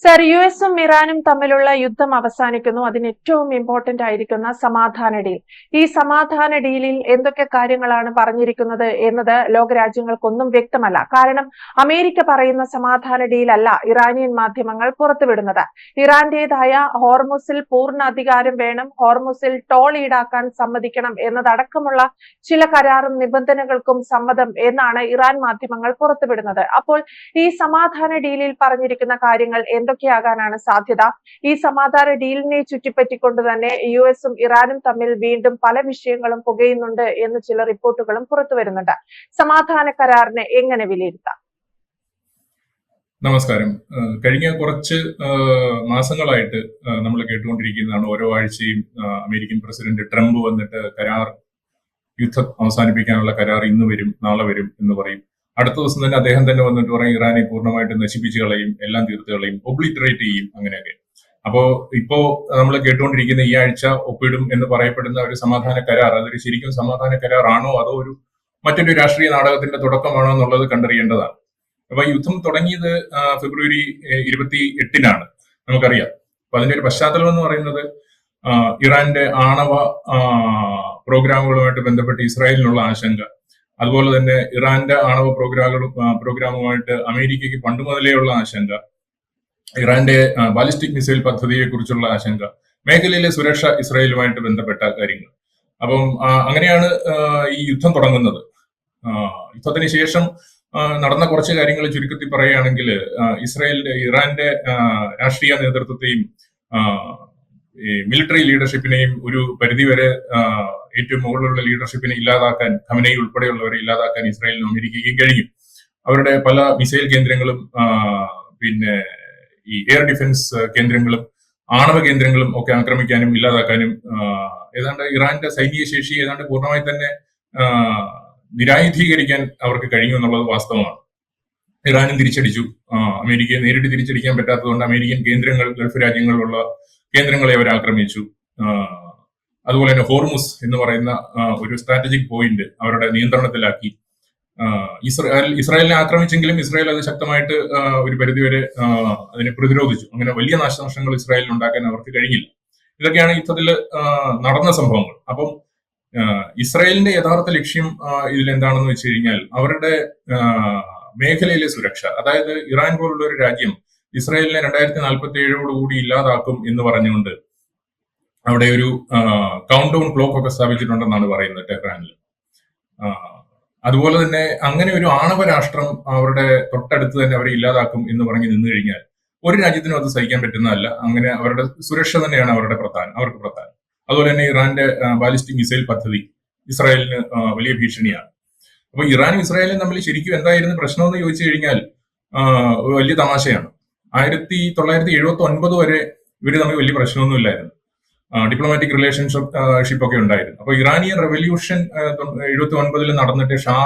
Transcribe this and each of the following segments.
Sir, യുഎസും ഇറാനും തമ്മിലുള്ള യുദ്ധം അവസാനിക്കുന്നു. അതിന് ഏറ്റവും ഇമ്പോർട്ടന്റ് ആയിരിക്കുന്ന സമാധാന ഡീൽ. ഈ സമാധാന ഡീലിൽ എന്തൊക്കെ കാര്യങ്ങളാണ് പറഞ്ഞിരിക്കുന്നത് എന്നത് ലോകരാജ്യങ്ങൾക്കൊന്നും വ്യക്തമല്ല. കാരണം അമേരിക്ക പറയുന്ന സമാധാന ഡീൽ അല്ല ഇറാനിയൻ മാധ്യമങ്ങൾ പുറത്തുവിടുന്നത്. ഇറാന്റേതായ ഹോർമുസിൽ പൂർണ്ണ അധികാരം വേണം, ഹോർമുസിൽ ടോൾ ഈടാക്കാൻ സമ്മതിക്കണം എന്നതടക്കമുള്ള ചില കരാറും നിബന്ധനകൾക്കും സമ്മതം എന്നാണ് ഇറാൻ മാധ്യമങ്ങൾ പുറത്തുവിടുന്നത്. അപ്പോൾ ഈ സമാധാന ഡീലിൽ പറഞ്ഞിരിക്കുന്ന കാര്യങ്ങൾ എന്തൊക്കെയാകാനാണ് സാധ്യത? ഈ സമാധാന ഡീലിനെ ചുറ്റിപ്പറ്റിക്കൊണ്ട് തന്നെ യുഎസും ഇറാനും തമ്മിൽ വീണ്ടും പല വിഷയങ്ങളും പുകയുന്നുണ്ട് എന്ന് ചില റിപ്പോർട്ടുകളും പുറത്തു വരുന്നുണ്ട്. സമാധാന കരാറിനെ എങ്ങനെ വിലയിരുത്താം? നമസ്കാരം. കഴിഞ്ഞ കുറച്ച് മാസങ്ങളായിട്ട് നമ്മൾ കേട്ടുകൊണ്ടിരിക്കുന്നതാണ് ഓരോ ആഴ്ചയും അമേരിക്കൻ പ്രസിഡന്റ് ട്രംപ് വന്നിട്ട് യുദ്ധം അവസാനിപ്പിക്കാനുള്ള കരാർ ഇന്ന് വരും, നാളെ വരും എന്ന് പറയും. അടുത്ത ദിവസം തന്നെ അദ്ദേഹം തന്നെ വന്നിട്ട് പറയും ഇറാനെ പൂർണ്ണമായിട്ട് നശിപ്പിച്ചു കളയും, എല്ലാം തീർത്ത് കളയും, ഒബ്ലിറ്ററേറ്റ് ചെയ്യും, അങ്ങനെയൊക്കെ. അപ്പോ നമ്മൾ കേട്ടുകൊണ്ടിരിക്കുന്ന ഈ ആഴ്ച ഒപ്പിടും എന്ന് പറയപ്പെടുന്ന ഒരു സമാധാന കരാർ, അതൊരു ശരിക്കും സമാധാന കരാറാണോ അതോ മറ്റൊരു രാഷ്ട്രീയ നാടകത്തിന്റെ തുടക്കമാണോ എന്നുള്ളത് കണ്ടറിയേണ്ടതാണ്. അപ്പൊ യുദ്ധം തുടങ്ങിയത് ഫെബ്രുവരി 28-നാണ്, നമുക്കറിയാം. അപ്പൊ അതിന്റെ ഒരു പശ്ചാത്തലം എന്ന് പറയുന്നത് ഇറാന്റെ ആണവ പ്രോഗ്രാമുകളുമായിട്ട് ബന്ധപ്പെട്ട് ഇസ്രായേലിനുള്ള ആശങ്ക, അതുപോലെ തന്നെ ഇറാന്റെ ആണവ പ്രോഗ്രാമുമായിട്ട് അമേരിക്കയ്ക്ക് പണ്ട് മുതലേയുള്ള ആശങ്ക, ഇറാന്റെ ബാലിസ്റ്റിക് മിസൈൽ പദ്ധതിയെ കുറിച്ചുള്ള ആശങ്ക, മേഖലയിലെ സുരക്ഷ ഇസ്രായേലുമായിട്ട് ബന്ധപ്പെട്ട കാര്യങ്ങൾ. അപ്പം അങ്ങനെയാണ് ഈ യുദ്ധം തുടങ്ങുന്നത്. യുദ്ധത്തിന് ശേഷം നടന്ന കുറച്ച് കാര്യങ്ങൾ ചുരുക്കത്തിൽ പറയുകയാണെങ്കിൽ ഇറാന്റെ രാഷ്ട്രീയ നേതൃത്വത്തെയും മിലിറ്ററി ലീഡർഷിപ്പിനെയും ഒരു പരിധിവരെ ഏറ്റവും മുകളിലുള്ള ലീഡർഷിപ്പിനെ ഇല്ലാതാക്കാൻ, ഖമനേയി ഉൾപ്പെടെയുള്ളവരെ ഇല്ലാതാക്കാൻ ഇസ്രായേലിനും അമേരിക്കയ്ക്കും കഴിഞ്ഞു. അവരുടെ പല മിസൈൽ കേന്ദ്രങ്ങളും പിന്നെ ഈ എയർ ഡിഫൻസ് കേന്ദ്രങ്ങളും ആണവ കേന്ദ്രങ്ങളും ഒക്കെ ആക്രമിക്കാനും ഇല്ലാതാക്കാനും ഏതാണ്ട് ഇറാന്റെ സൈനിക ശേഷി ഏതാണ്ട് പൂർണ്ണമായി തന്നെ നിരായുധീകരിക്കാൻ അവർക്ക് കഴിഞ്ഞു എന്നുള്ളത് വാസ്തവമാണ്. ഇറാനും തിരിച്ചടിച്ചു. അമേരിക്കയെ നേരിട്ട് തിരിച്ചടിക്കാൻ പറ്റാത്തതുകൊണ്ട് അമേരിക്കൻ കേന്ദ്രങ്ങൾ, ഗൾഫ് രാജ്യങ്ങളിലുള്ള കേന്ദ്രങ്ങളെ അവർ ആക്രമിച്ചു. അതുപോലെ തന്നെ ഹോർമുസ് എന്ന് പറയുന്ന ഒരു സ്ട്രാറ്റജിക് പോയിന്റ് അവരുടെ നിയന്ത്രണത്തിലാക്കി. ഇസ്രായേലിനെ ആക്രമിച്ചെങ്കിലും ഇസ്രായേൽ അത് ശക്തമായിട്ട് ഒരു പരിധിവരെ അതിനെ പ്രതിരോധിച്ചു. അങ്ങനെ വലിയ നാശനഷ്ടങ്ങൾ ഇസ്രായേലിന് ഉണ്ടാക്കാൻ അവർക്ക് കഴിഞ്ഞില്ല. ഇതൊക്കെയാണ് യുദ്ധത്തിൽ നടന്ന സംഭവങ്ങൾ. അപ്പം ഇസ്രായേലിന്റെ യഥാർത്ഥ ലക്ഷ്യം ഇതിൽ എന്താണെന്ന് വെച്ച് കഴിഞ്ഞാൽ അവരുടെ മേഖലയിലെ സുരക്ഷ. അതായത് ഇറാൻ പോലുള്ള ഒരു രാജ്യം ഇസ്രായേലിനെ 2047 ഇല്ലാതാക്കും എന്ന് പറഞ്ഞുകൊണ്ട് അവിടെ ഒരു കൗണ്ട് ഡൗൺ ക്ലോക്ക് ഒക്കെ സ്ഥാപിച്ചിട്ടുണ്ടെന്നാണ് പറയുന്നത് ടെഹ്റാനിൽ. അതുപോലെ തന്നെ അങ്ങനെ ഒരു ആണവ രാഷ്ട്രം അവരുടെ തൊട്ടടുത്ത് തന്നെ അവരെ ഇല്ലാതാക്കും എന്ന് പറഞ്ഞ് നിന്നു കഴിഞ്ഞാൽ ഒരു രാജ്യത്തിനും അത് സഹിക്കാൻ പറ്റുന്നതല്ല. അങ്ങനെ അവരുടെ സുരക്ഷ തന്നെയാണ് അവർക്ക് പ്രധാനം. അതുപോലെ തന്നെ ഇറാന്റെ ബാലിസ്റ്റിക് മിസൈൽ പദ്ധതി ഇസ്രായേലിന് വലിയ ഭീഷണിയാണ്. അപ്പൊ ഇറാനും ഇസ്രായേലും തമ്മിൽ ശരിക്കും എന്തായിരുന്നു പ്രശ്നമെന്ന് ചോദിച്ചു കഴിഞ്ഞാൽ വലിയ തമാശയാണ്. 1979 വരെ ഇവർ തമ്മിൽ വലിയ പ്രശ്നമൊന്നും ഇല്ലായിരുന്നു. ഡിപ്ലോമാറ്റിക് റിലേഷൻഷിപ്പ് ഒക്കെ ഉണ്ടായിരുന്നു. അപ്പൊ ഇറാനിയൻ റെവല്യൂഷൻ 79 നടന്നിട്ട് ഷാ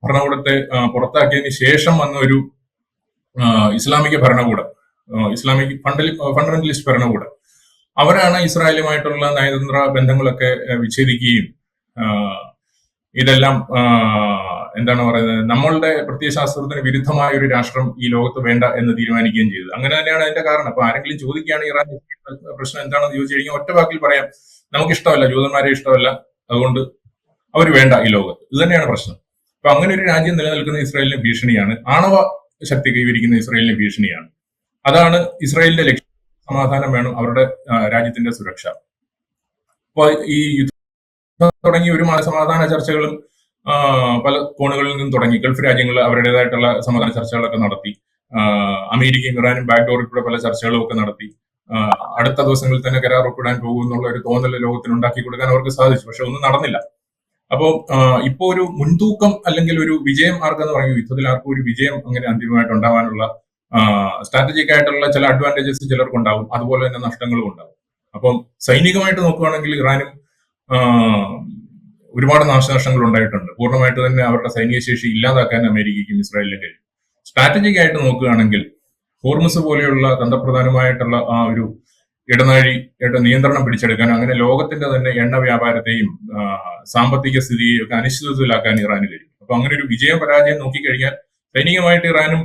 ഭരണകൂടത്തെ പുറത്താക്കിയതിന് ശേഷം വന്ന ഒരു ഇസ്ലാമിക് ഭരണകൂടം, ഇസ്ലാമിക് ഫണ്ടമെന്റലിസ്റ്റ് ഭരണകൂടം, അവരാണ് ഇസ്രായേലുമായിട്ടുള്ള നയതന്ത്ര ബന്ധങ്ങളൊക്കെ വിച്ഛേദിക്കുകയും ഇതെല്ലാം എന്താണ് പറയുന്നത്, നമ്മളുടെ പ്രത്യയശാസ്ത്രത്തിന് വിരുദ്ധമായ ഒരു രാഷ്ട്രം ഈ ലോകത്ത് വേണ്ട എന്ന് തീരുമാനിക്കുകയും ചെയ്തത്. അങ്ങനെ തന്നെയാണ് അതിന്റെ കാരണം. അപ്പൊ ആരെങ്കിലും ചോദിക്കുകയാണ് ഇറാൻ പ്രശ്നം എന്താണെന്ന് ചോദിച്ചു കഴിഞ്ഞാൽ ഒറ്റ വാക്കിൽ പറയാം, നമുക്കിഷ്ടമല്ല, ജൂതന്മാരെ ഇഷ്ടമല്ല, അതുകൊണ്ട് അവർ വേണ്ട ഈ ലോകത്ത്. ഇത് തന്നെയാണ് പ്രശ്നം. അപ്പൊ അങ്ങനെ ഒരു രാജ്യം നിലനിൽക്കുന്ന ഇസ്രായേലിന് ഭീഷണിയാണ്. ആണവ ശക്തി കൈവരിക്കുന്ന ഇസ്രായേലിന് ഭീഷണിയാണ്. അതാണ് ഇസ്രായേലിന്റെ ലക്ഷ്യം. സമാധാനം വേണം, അവരുടെ രാജ്യത്തിന്റെ സുരക്ഷ. അപ്പൊ ഈ യുദ്ധം തുടങ്ങി ഒരു സമാധാന ചർച്ചകളും പല കോണുകളിൽ നിന്നും തുടങ്ങി. ഗൾഫ് രാജ്യങ്ങൾ അവരുടേതായിട്ടുള്ള സമാധാന ചർച്ചകളൊക്കെ നടത്തി. അമേരിക്കയും ഇറാനും ബാക്ക്ഡോറിൽ കൂടെ പല ചർച്ചകളും ഒക്കെ നടത്തി. അടുത്ത ദിവസങ്ങളിൽ തന്നെ കരാർ ഒപ്പിടാൻ പോകുമെന്നുള്ള ഒരു തോന്നൽ ലോകത്തിന് ഉണ്ടാക്കി കൊടുക്കാൻ അവർക്ക് സാധിച്ചു. പക്ഷെ ഒന്നും നടന്നില്ല. അപ്പോ ഇപ്പോ ഒരു മുൻതൂക്കം അല്ലെങ്കിൽ ഒരു വിജയം ആർക്കെന്ന് പറയും, യുദ്ധത്തിൽ ആർക്കും ഒരു വിജയം അങ്ങനെ അന്തിമമായിട്ട് ഉണ്ടാവാനുള്ള സ്ട്രാറ്റജിക് ആയിട്ടുള്ള ചില അഡ്വാൻറ്റേജസ് ചിലർക്കുണ്ടാവും, അതുപോലെ തന്നെ നഷ്ടങ്ങളും ഉണ്ടാവും. അപ്പം സൈനികമായിട്ട് നോക്കുകയാണെങ്കിൽ ഇറാനും ഒരുപാട് നാശനഷ്ടങ്ങൾ ഉണ്ടായിട്ടുണ്ട്. പൂർണ്ണമായിട്ട് തന്നെ അവരുടെ സൈനിക ശേഷി ഇല്ലാതാക്കാൻ അമേരിക്കയ്ക്കും ഇസ്രായേലിനും കഴിയും. സ്ട്രാറ്റജിക് ആയിട്ട് നോക്കുകയാണെങ്കിൽ ഹോർമുസ് പോലെയുള്ള തന്ത്രപ്രധാനമായിട്ടുള്ള ആ ഒരു ഇടനാഴിയുടെ നിയന്ത്രണം പിടിച്ചെടുക്കാൻ, അങ്ങനെ ലോകത്തിന്റെ തന്നെ എണ്ണ വ്യാപാരത്തെയും സാമ്പത്തിക സ്ഥിതിയെയും ഒക്കെ അനിശ്ചിതത്വത്തിലാക്കാൻ ഇറാന് കഴിയും. അപ്പൊ അങ്ങനെ ഒരു വിജയം പരാജയം നോക്കിക്കഴിഞ്ഞാൽ സൈനികമായിട്ട് ഇറാനും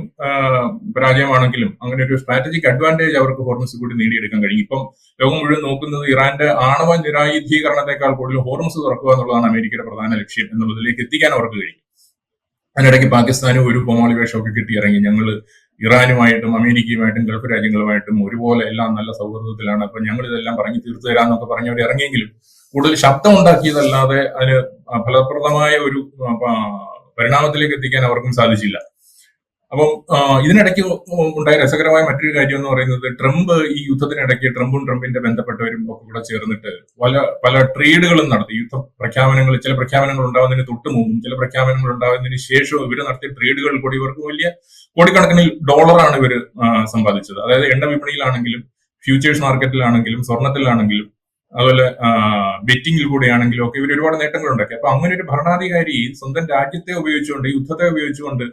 പരാജയമാണെങ്കിലും അങ്ങനെ ഒരു സ്ട്രാറ്റജിക് അഡ്വാൻറ്റേജ് അവർക്ക് ഹോർമസ് കൂടി നേടിയെടുക്കാൻ കഴിയും. ഇപ്പം ലോകം മുഴുവൻ നോക്കുന്നത് ഇറാന്റെ ആണവ നിരായുധീകരണത്തെക്കാൾ കൂടുതൽ ഹോർമസ് തുറക്കുക എന്നുള്ളതാണ് അമേരിക്കയുടെ പ്രധാന ലക്ഷ്യം എന്നുള്ളതിലേക്ക് എത്തിക്കാൻ അവർക്ക് കഴിയും. അതിനിടയ്ക്ക് പാകിസ്ഥാനും ഒരു കോമാളി വേഷമൊക്കെ കിട്ടിയിറങ്ങി, ഞങ്ങൾ ഇറാനുമായിട്ടും അമേരിക്കയുമായിട്ടും ഗൾഫ് രാജ്യങ്ങളുമായിട്ടും ഒരുപോലെ എല്ലാം നല്ല സൗഹൃദത്തിലാണ്, അപ്പൊ ഞങ്ങൾ ഇതെല്ലാം പറഞ്ഞു തീർത്തു തരാമെന്നൊക്കെ പറഞ്ഞ് അവർ ഇറങ്ങിയെങ്കിലും കൂടുതൽ ശബ്ദം ഉണ്ടാക്കിയതല്ലാതെ അതിന് ഫലപ്രദമായ ഒരു പരിണാമത്തിലേക്ക് എത്തിക്കാൻ അവർക്കും സാധിച്ചില്ല. അപ്പം ഇതിനിടയ്ക്ക് ഉണ്ടായ രസകരമായ മറ്റൊരു കാര്യം എന്ന് പറയുന്നത്, ട്രംപ് ഈ യുദ്ധത്തിനിടയ്ക്ക് ട്രംപും ട്രംപിന്റെ ബന്ധപ്പെട്ടവരും ഒക്കെ കൂടെ ചേർന്നിട്ട് പല ട്രേഡുകളും നടത്തി. ചില പ്രഖ്യാപനങ്ങൾ ഉണ്ടാകുന്നതിന് തൊട്ട് മുമ്പും ചില പ്രഖ്യാപനങ്ങൾ ഉണ്ടാകുന്നതിന് ശേഷവും ഇവർ നടത്തിയ ട്രേഡുകളിൽ കൂടി ഇവർക്ക് വലിയ കോടിക്കണക്കിന് ഡോളറാണ് ഇവർ സമ്പാദിച്ചത്. അതായത് എണ്ണ വിപണിയിലാണെങ്കിലും ഫ്യൂച്ചേഴ്സ് മാർക്കറ്റിലാണെങ്കിലും സ്വർണത്തിലാണെങ്കിലും അതുപോലെ ബെറ്റിംഗിൽ കൂടെയാണെങ്കിലും ഒക്കെ ഇവർ ഒരുപാട് നേട്ടങ്ങൾ ഉണ്ടാക്കി. അപ്പൊ അങ്ങനെ ഒരു ഭരണാധികാരി സ്വന്തം രാജ്യത്തെ ഉപയോഗിച്ചുകൊണ്ട്, യുദ്ധത്തെ ഉപയോഗിച്ചുകൊണ്ട്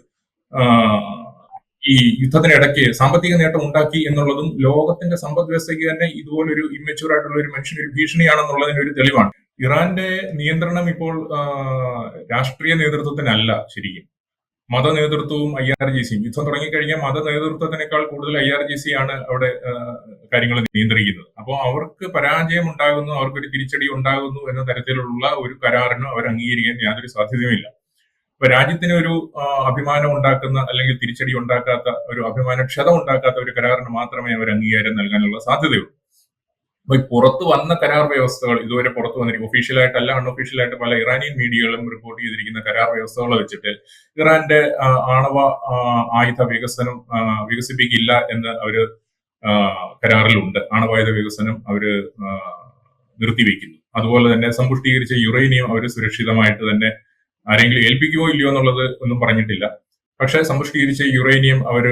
ഈ യുദ്ധത്തിനിടയ്ക്ക് സാമ്പത്തിക നേട്ടം ഉണ്ടാക്കി എന്നുള്ളതും ലോകത്തിന്റെ സമ്പദ് വ്യവസ്ഥയ്ക്ക് തന്നെ ഇതുപോലൊരു ഇമ്മച്യൂർ ആയിട്ടുള്ള ഒരു മനുഷ്യൻ ഒരു ഭീഷണിയാണെന്നുള്ളതിന് ഒരു തെളിവാണ്. ഇറാന്റെ നിയന്ത്രണം ഇപ്പോൾ രാഷ്ട്രീയ നേതൃത്വത്തിനല്ല, ശരിക്കും മത നേതൃത്വവും IRGCയും. യുദ്ധം തുടങ്ങിക്കഴിഞ്ഞാൽ മത നേതൃത്വത്തിനേക്കാൾ കൂടുതൽ IRGC ആണ് അവിടെ കാര്യങ്ങൾ നിയന്ത്രിക്കുന്നത്. അപ്പോൾ അവർക്ക് പരാജയം ഉണ്ടാകുന്നു, അവർക്കൊരു തിരിച്ചടി ഉണ്ടാകുന്നു എന്ന തരത്തിലുള്ള ഒരു കരാറിനും അവർ അംഗീകരിക്കാൻ യാതൊരു സാധ്യതയുമില്ല. ഇപ്പൊ രാജ്യത്തിന് ഒരു അഭിമാനം ഉണ്ടാക്കുന്ന അല്ലെങ്കിൽ തിരിച്ചടി ഉണ്ടാക്കാത്ത, ഒരു അഭിമാനക്ഷത ഉണ്ടാക്കാത്ത ഒരു കരാറിന് മാത്രമേ അവർ അംഗീകാരം നൽകാനുള്ള സാധ്യതയുള്ളൂ. അപ്പൊ ഈ പുറത്തു വന്ന കരാർ വ്യവസ്ഥകൾ ഇതുവരെ പുറത്തു വന്നിരിക്കും, ഒഫീഷ്യലായിട്ടല്ല അൺഒഫീഷ്യലായിട്ട് പല ഇറാനിയൻ മീഡിയകളും റിപ്പോർട്ട് ചെയ്തിരിക്കുന്ന കരാർ വ്യവസ്ഥകളെ വെച്ചിട്ട് ഇറാന്റെ ആണവ ആയുധ വികസനം വികസിപ്പിക്കില്ല എന്ന് അവര് കരാറിലുണ്ട്. ആണവായുധ വികസനം അവര് നിർത്തിവെക്കുന്നു. അതുപോലെ തന്നെ സമ്പുഷ്ടീകരിച്ച യുറേനിയം അവർ സുരക്ഷിതമായിട്ട് തന്നെ ആരെങ്കിലും ഏൽപ്പിക്കുമോ ഇല്ലയോ എന്നുള്ളത് ഒന്നും പറഞ്ഞിട്ടില്ല. പക്ഷെ സമ്പുഷ്ടീകരിച്ച യുറേനിയം അവർ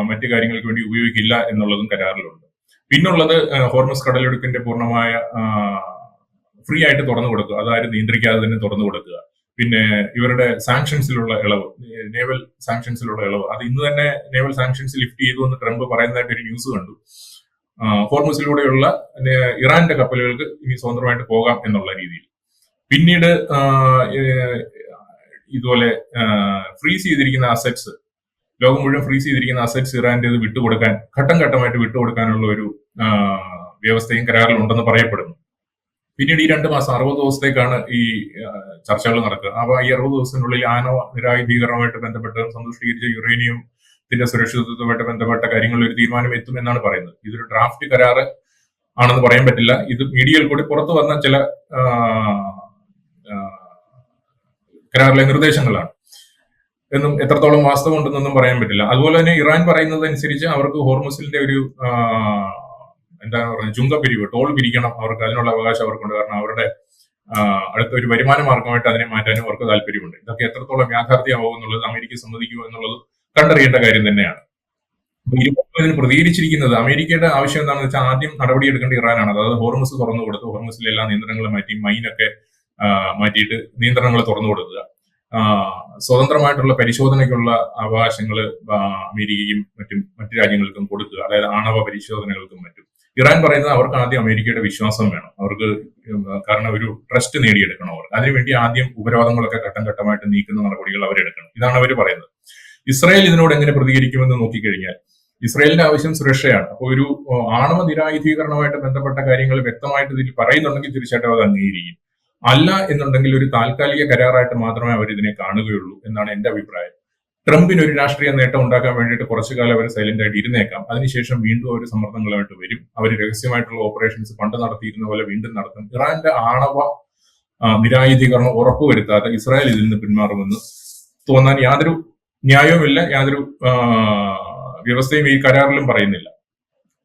മറ്റു കാര്യങ്ങൾക്ക് വേണ്ടി ഉപയോഗിക്കില്ല എന്നുള്ളതും കരാറിലുണ്ട്. പിന്നുള്ളത് ഹോർമസ് കടലിടുക്കിന്റെ പൂർണ്ണമായ ഫ്രീ ആയിട്ട് തുറന്നു കൊടുക്കുക, അതാരും നിയന്ത്രിക്കാതെ തന്നെ തുറന്നു കൊടുക്കുക. പിന്നെ ഇവരുടെ സാങ്ഷൻസിലുള്ള ഇളവ്, നേവൽ സാങ്ഷൻസിലുള്ള ഇളവ്, അത് ഇന്ന് തന്നെ നേവൽ സാങ്ഷൻസ് ലിഫ്റ്റ് ചെയ്തു എന്ന് ട്രംപ് പറയുന്നതായിട്ട് ഒരു ന്യൂസ് കണ്ടു. ഹോർമസിലൂടെയുള്ള ഇറാന്റെ കപ്പലുകൾക്ക് ഇനി സ്വതന്ത്രമായിട്ട് പോകാം എന്നുള്ള രീതിയിൽ. പിന്നീട് ഇതുപോലെ ഫ്രീസ് ചെയ്തിരിക്കുന്ന അസറ്റ്സ്, ലോകം മുഴുവൻ ഫ്രീസ് ചെയ്തിരിക്കുന്ന അസറ്റ്സ് ഇറാന്റെ വിട്ടുകൊടുക്കാൻ, ഘട്ടം ഘട്ടമായിട്ട് വിട്ടുകൊടുക്കാനുള്ള ഒരു വ്യവസ്ഥയും കരാറിലുണ്ടെന്ന് പറയപ്പെടുന്നു. പിന്നീട് ഈ 2 മാസം 60 ദിവസത്തേക്കാണ് ഈ ചർച്ചകൾ നടക്കുക. അപ്പൊ ഈ 60 ദിവസത്തിനുള്ളിൽ ആണവ നിരായുധീകരണവുമായിട്ട് ബന്ധപ്പെട്ട് സന്തുഷ്ടീകരിച്ച യുറേനിയത്തിന്റെ സുരക്ഷിതത്വമായിട്ട് ബന്ധപ്പെട്ട കാര്യങ്ങളിൽ ഒരു തീരുമാനം എത്തും എന്നാണ് പറയുന്നത്. ഇതൊരു ഡ്രാഫ്റ്റ് കരാറ് ആണെന്ന് പറയാൻ പറ്റില്ല. ഇത് മീഡിയയിൽ കൂടി പുറത്തു വന്ന ചില കരാറിലെ നിർദ്ദേശങ്ങളാണ് എന്നും എത്രത്തോളം വാസ്തവം ഉണ്ടെന്നൊന്നും പറയാൻ പറ്റില്ല. അതുപോലെ തന്നെ ഇറാൻ പറയുന്നത് അനുസരിച്ച് അവർക്ക് ഹോർമുസിന്റെ ഒരു എന്താണ് പറയുന്നത്, ചുങ്കപ്പിരിവ്, ടോൾ പിരിക്കണം, അവർക്ക് അതിനുള്ള അവകാശം അവർക്കുണ്ട്. കാരണം അവരുടെ അടുത്ത ഒരു വരുമാന മാർഗമായിട്ട് അതിനെ മാറ്റാനും അവർക്ക് താല്പര്യമുണ്ട്. ഇതൊക്കെ എത്രത്തോളം യാഥാർത്ഥ്യമാകും എന്നുള്ളത് അമേരിക്ക സമ്മതിക്കുമോ എന്നുള്ളത് കണ്ടറിയേണ്ട കാര്യം തന്നെയാണ്. ഇതിന് പ്രതികരിച്ചിരിക്കുന്നത് അമേരിക്കയുടെ ആവശ്യം എന്താണെന്ന് വെച്ചാൽ ആദ്യം നടപടിയെടുക്കേണ്ട ഇറാനാണ്. അതായത് ഹോർമുസ് തുറന്നു കൊടുത്ത് ഹോർമുസിലെ എല്ലാ നിയന്ത്രണങ്ങളും മാറ്റി, മൈനൊക്കെ മാറ്റിയിട്ട് നിയന്ത്രണങ്ങൾ തുറന്നു കൊടുക്കുക. സ്വതന്ത്രമായിട്ടുള്ള പരിശോധനയ്ക്കുള്ള അവകാശങ്ങൾ അമേരിക്കയും മറ്റു രാജ്യങ്ങൾക്കും കൊടുക്കുക, അതായത് ആണവ പരിശോധനകൾക്കും മറ്റും. ഇറാൻ പറയുന്നത് അവർക്ക് ആദ്യം അമേരിക്കയുടെ വിശ്വാസം വേണം, അവർക്ക് കാരണം ഒരു ട്രസ്റ്റ് നേടിയെടുക്കണം അവർ. അതിനുവേണ്ടി ആദ്യം ഉപരോധങ്ങളൊക്കെ ഘട്ടം ഘട്ടമായിട്ട് നീക്കുന്ന നടപടികൾ അവരെടുക്കണം. ഇതാണ് അവർ പറയുന്നത്. ഇസ്രായേൽ ഇതിനോട് എങ്ങനെ പ്രതികരിക്കുമെന്ന് നോക്കിക്കഴിഞ്ഞാൽ, ഇസ്രായേലിന്റെ ആവശ്യം സുരക്ഷയാണ്. അപ്പോൾ ഒരു ആണവ നിരായുധീകരണവുമായിട്ട് ബന്ധപ്പെട്ട കാര്യങ്ങൾ വ്യക്തമായിട്ട് ഇതിൽ പറയുന്നുണ്ടെങ്കിൽ തീർച്ചയായിട്ടും അത് അംഗീകരിക്കും. അല്ല എന്നുണ്ടെങ്കിൽ ഒരു താൽക്കാലിക കരാറായിട്ട് മാത്രമേ അവർ ഇതിനെ കാണുകയുള്ളൂ എന്നാണ് എന്റെ അഭിപ്രായം. ട്രംപിന് ഒരു രാഷ്ട്രീയ നേട്ടം ഉണ്ടാക്കാൻ വേണ്ടിയിട്ട് കുറച്ചു കാലം അവർ സൈലന്റ് ആയിട്ട് ഇരുന്നേക്കാം. അതിനുശേഷം വീണ്ടും അവർ സമ്മർദ്ദങ്ങളുമായിട്ട് വരും. അവർ രഹസ്യമായിട്ടുള്ള ഓപ്പറേഷൻസ് പണ്ട് നടത്തിയിരുന്ന പോലെ വീണ്ടും നടത്തും. ഇറാന്റെ ആണവ നിരായുധീകരണം ഉറപ്പുവരുത്താതെ ഇസ്രായേൽ ഇതിൽ നിന്ന് പിന്മാറുമെന്ന് തോന്നാൻ യാതൊരു ന്യായവുമില്ല, യാതൊരു വ്യവസ്ഥയും ഈ കരാറിലും പറയുന്നില്ല.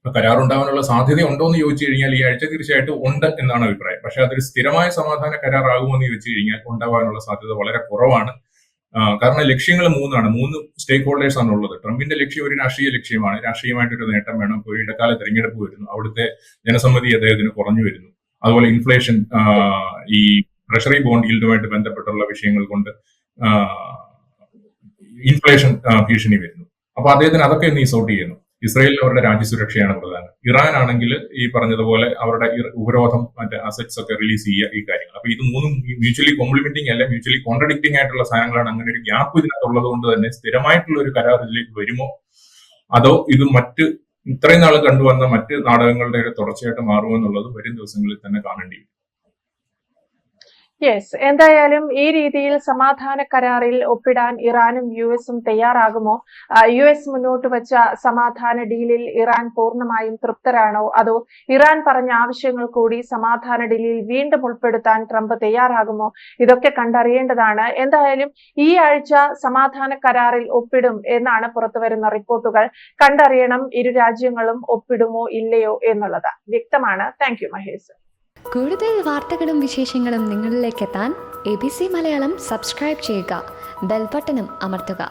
കരാറുണ്ടാവാനുള്ള സാധ്യത ഉണ്ടോ എന്ന് ചോദിച്ചു കഴിഞ്ഞാൽ ഈ ആഴ്ച തീർച്ചയായിട്ടും ഉണ്ട് എന്നാണ് അഭിപ്രായം. പക്ഷെ അതൊരു സ്ഥിരമായ സമാധാന കരാറാകുമോ എന്ന് ചോദിച്ചു കഴിഞ്ഞാൽ ഉണ്ടാവാനുള്ള സാധ്യത വളരെ കുറവാണ്. കാരണം ലക്ഷ്യങ്ങൾ 3 സ്റ്റേക്ക് ഹോൾഡേഴ്സ് ആണ് ഉള്ളത്. ട്രംപിന്റെ ലക്ഷ്യം ഒരു രാഷ്ട്രീയ ലക്ഷ്യമാണ്, രാഷ്ട്രീയമായിട്ടൊരു നേട്ടം വേണം. ഒരു ഇടക്കാല തെരഞ്ഞെടുപ്പ് വരുന്നു, അവിടുത്തെ ജനസമ്മതി അദ്ദേഹത്തിന് കുറഞ്ഞു വരുന്നു. അതുപോലെ ഇൻഫ്ലേഷൻ, ഈ ട്രഷറി ബോണ്ട് ഈൽഡുമായിട്ട് ബന്ധപ്പെട്ടുള്ള വിഷയങ്ങൾ കൊണ്ട് ഇൻഫ്ലേഷൻ ഭീഷണി വരുന്നു. അപ്പൊ അദ്ദേഹത്തിന് അതൊക്കെ നീ സോർട്ട് ചെയ്യുന്നു. ഇസ്രയേലിൽ അവരുടെ രാജ്യസുരക്ഷയാണ് പ്രധാനം. ഇറാൻ ആണെങ്കിൽ ഈ പറഞ്ഞതുപോലെ അവരുടെ ഉപരോധം, മറ്റേ അസറ്റ്സ് ഒക്കെ റിലീസ് ചെയ്യുക, ഈ കാര്യങ്ങൾ. അപ്പൊ ഇത് മൂന്നും മ്യൂച്വലി കോംപ്ലിമെന്റിങ് അല്ല, മ്യൂച്വലി കോൺട്രഡിക്റ്റിംഗ് ആയിട്ടുള്ള സാധനങ്ങളാണ്. അങ്ങനെ ഒരു ഗ്യാപ്പ് ഇതിനകത്തുള്ളത് കൊണ്ട് തന്നെ സ്ഥിരമായിട്ടുള്ള ഒരു കരാർ ഇതിലേക്ക് വരുമോ, അതോ ഇത് ഇത്രയും നാൾ കണ്ടുവന്ന മറ്റ് നാടകങ്ങളുടെ ഒരു തുടർച്ചയായിട്ട് മാറുമോ എന്നുള്ളത് വരും ദിവസങ്ങളിൽ തന്നെ കാണേണ്ടിയിരിക്കും. യെസ്, എന്തായാലും ഈ രീതിയിൽ സമാധാന കരാറിൽ ഒപ്പിടാൻ ഇറാനും US-ഉം തയ്യാറാകുമോ? US മുന്നോട്ട് വെച്ച സമാധാന ഡീലിൽ ഇറാൻ പൂർണ്ണമായും തൃപ്തരാണോ, അതോ ഇറാൻ പറഞ്ഞ ആവശ്യങ്ങൾ കൂടി സമാധാന ഡീലിൽ വീണ്ടും ഉൾപ്പെടുത്താൻ ട്രംപ് തയ്യാറാകുമോ? ഇതൊക്കെ കണ്ടറിയേണ്ടതാണ്. എന്തായാലും ഈ ആഴ്ച സമാധാന കരാറിൽ ഒപ്പിടും എന്നാണ് പുറത്തുവരുന്ന റിപ്പോർട്ടുകൾ. കണ്ടറിയണം ഇരു രാജ്യങ്ങളും ഒപ്പിടുമോ ഇല്ലയോ എന്നുള്ളത്. വ്യക്തമാണ്. Thank you Mahesh. കൂടുതൽ വാർത്തകളും വിശേഷങ്ങളും നിങ്ങളിലേക്ക് എത്താൻ ABC മലയാളം സബ്സ്ക്രൈബ് ചെയ്യുക, ബെൽ ബട്ടണും അമർത്തുക.